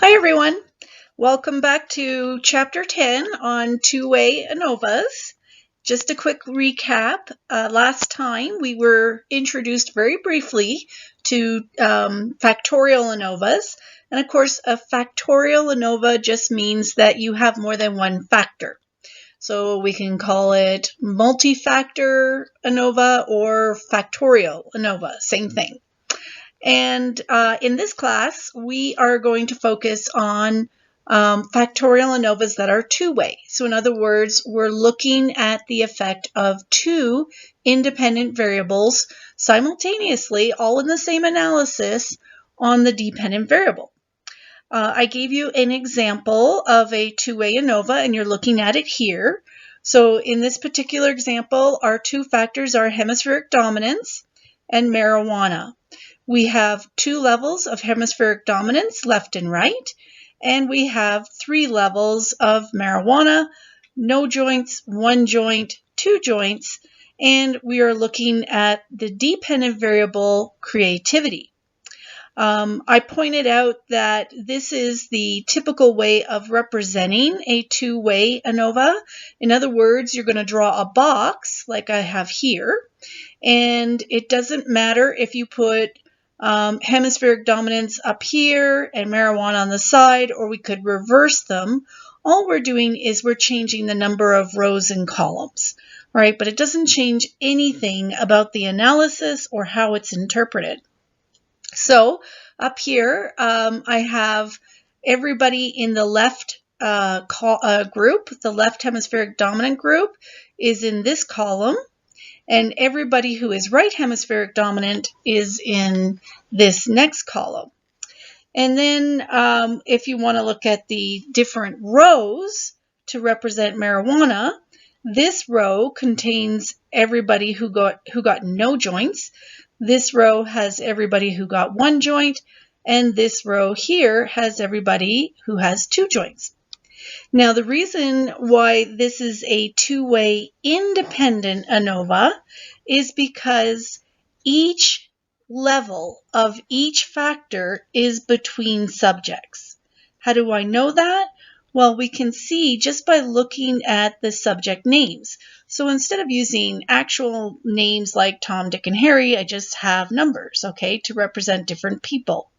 Hi everyone, welcome back to Chapter 10 on two-way ANOVAs. Just a quick recap. Last time we were introduced very briefly to factorial ANOVAs. And of course, a factorial ANOVA just means that you have more than one factor. So we can call it multi-factor ANOVA or factorial ANOVA, same thing. And in this class, we are going to focus on factorial ANOVAs that are two-way. So in other words, we're looking at the effect of two independent variables simultaneously, all in the same analysis, on the dependent variable. I gave you an example of a two-way ANOVA, and you're looking at it here. So in this particular example, our two factors are hemispheric dominance and marijuana. We have two levels of hemispheric dominance, left and right, and we have three levels of marijuana, no joints, one joint, two joints, and we are looking at the dependent variable creativity. I pointed out that this is the typical way of representing a two-way ANOVA. In other words, you're going to draw a box like I have here, and it doesn't matter if you put hemispheric dominance up here and marijuana on the side, or we could reverse them. All we're doing is we're changing the number of rows and columns, right? But it doesn't change anything about the analysis or how it's interpreted. So up here, I have everybody in the left group. The left hemispheric dominant group is in this column, and everybody who is right hemispheric dominant is in this next column. And then if you want to look at the different rows to represent marijuana, this row contains everybody who got no joints. This row has everybody who got one joint, and this row here has everybody who has two joints. Now, the reason why this is a two-way independent ANOVA is because each level of each factor is between subjects. How do I know that? Well, we can see just by looking at the subject names. So instead of using actual names like Tom, Dick, and Harry, I just have numbers, okay, to represent different people.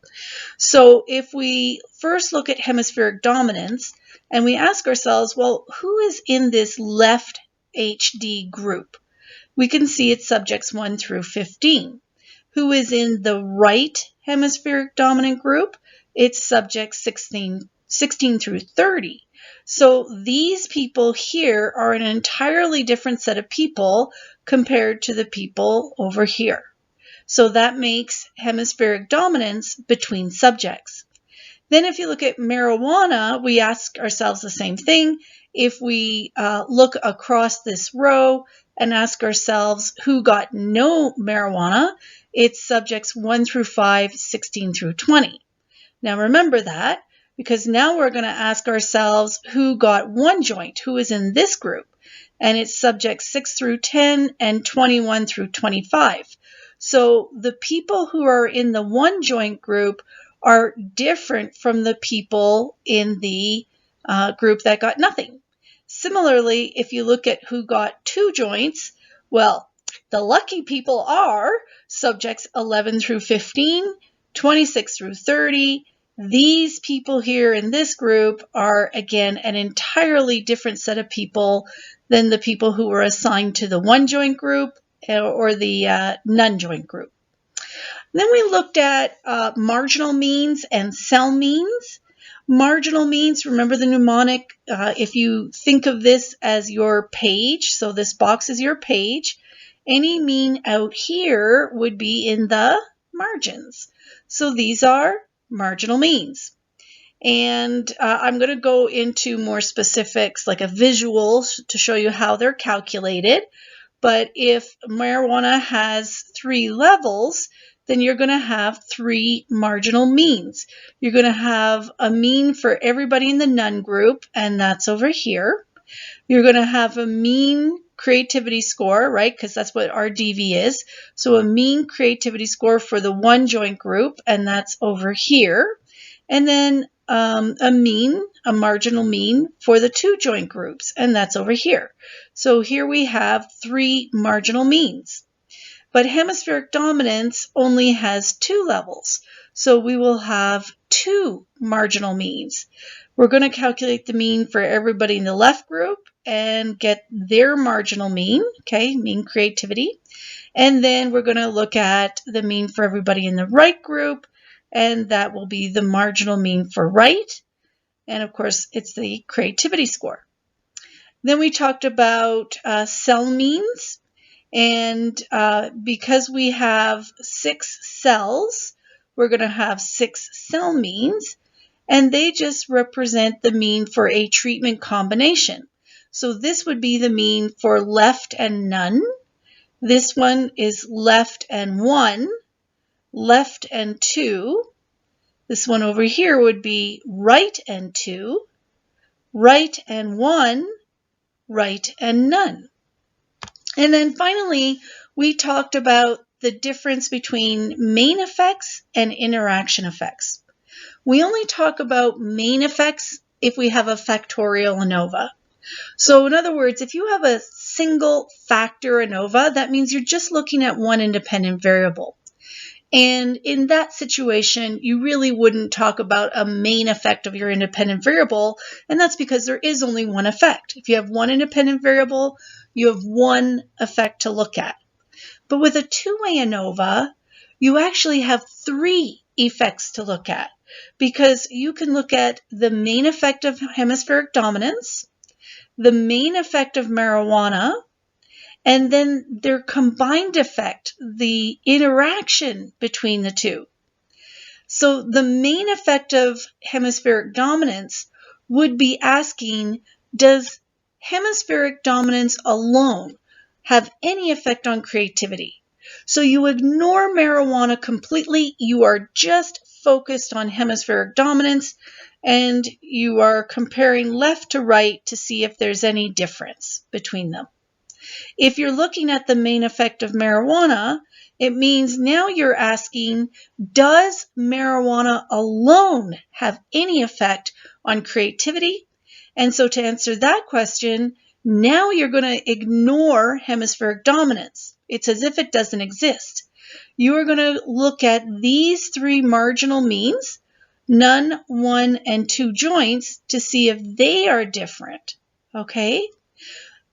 So if we first look at hemispheric dominance and we ask ourselves, well, who is in this left HD group? We can see it's subjects 1 through 15. Who is in the right hemispheric dominant group? It's subjects 16 through 30. So these people here are an entirely different set of people compared to the people over here. So that makes hemispheric dominance between subjects. Then if you look at marijuana, we ask ourselves the same thing. If we look across this row and ask ourselves who got no marijuana, it's subjects 1 through 5, 16 through 20. Now remember that, because now we're going to ask ourselves who got one joint, who is in this group, and it's subjects 6 through 10 and 21 through 25. So the people who are in the one joint group are different from the people in the group that got nothing. Similarly, if you look at who got two joints, well, the lucky people are subjects 11 through 15, 26 through 30. These people here in this group are, again, an entirely different set of people than the people who were assigned to the one joint group or the none joint group. Then we looked at marginal means and cell means. Marginal means, remember the mnemonic, if you think of this as your page, so this box is your page, any mean out here would be in the margins. So these are marginal means. And I'm going to go into more specifics, like a visual, to show you how they're calculated. But if marijuana has three levels, then you're going to have three marginal means. You're going to have a mean for everybody in the none group, and that's over here. You're going to have a mean creativity score, right, because that's what our DV is. So a mean creativity score for the one joint group, and that's over here. And then a marginal mean for the two joint groups, and that's over here. So here we have 3 marginal means. But hemispheric dominance only has 2 levels, so we will have 2 marginal means. We're going to calculate the mean for everybody in the left group and get their marginal mean, okay, mean creativity. And then we're going to look at the mean for everybody in the right group, and that will be the marginal mean for right. And of course, it's the creativity score. Then we talked about cell means. And because we have 6 cells, we're going to have 6 cell means, and they just represent the mean for a treatment combination. So this would be the mean for left and none. This one is left and 1, left and 2. This one over here would be right and 2, right and 1, right and none. And then finally, we talked about the difference between main effects and interaction effects. We only talk about main effects if we have a factorial ANOVA. So in other words, if you have a single factor ANOVA, that means you're just looking at one independent variable. And in that situation, you really wouldn't talk about a main effect of your independent variable, and that's because there is only one effect. If you have one independent variable, you have one effect to look at. But with a two-way ANOVA, you actually have 3 effects to look at, because you can look at the main effect of hemispheric dominance, the main effect of marijuana, and then their combined effect, the interaction between the two. So the main effect of hemispheric dominance would be asking, does hemispheric dominance alone have any effect on creativity? So you ignore marijuana completely, you are just focused on hemispheric dominance, and you are comparing left to right to see if there's any difference between them. If you're looking at the main effect of marijuana, it means now you're asking, does marijuana alone have any effect on creativity? And so to answer that question, now you're going to ignore hemispheric dominance. It's as if it doesn't exist. You are going to look at these 3 marginal means, none, 1, and 2 joints, to see if they are different. Okay?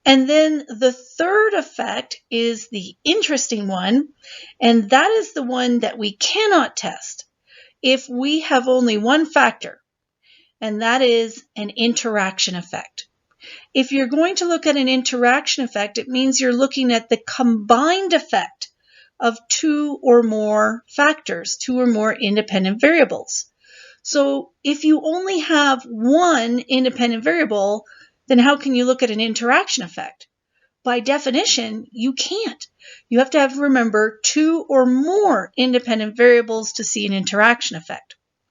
And then the third effect is the interesting one, and that is the one that we cannot test if we have only one factor, and that is an interaction effect. If you're going to look at an interaction effect, it means you're looking at the combined effect of 2 or more factors, 2 or more independent variables. So if you only have one independent variable, then how can you look at an interaction effect? By definition, you can't. You have to have, remember, 2 or more independent variables to see an interaction effect.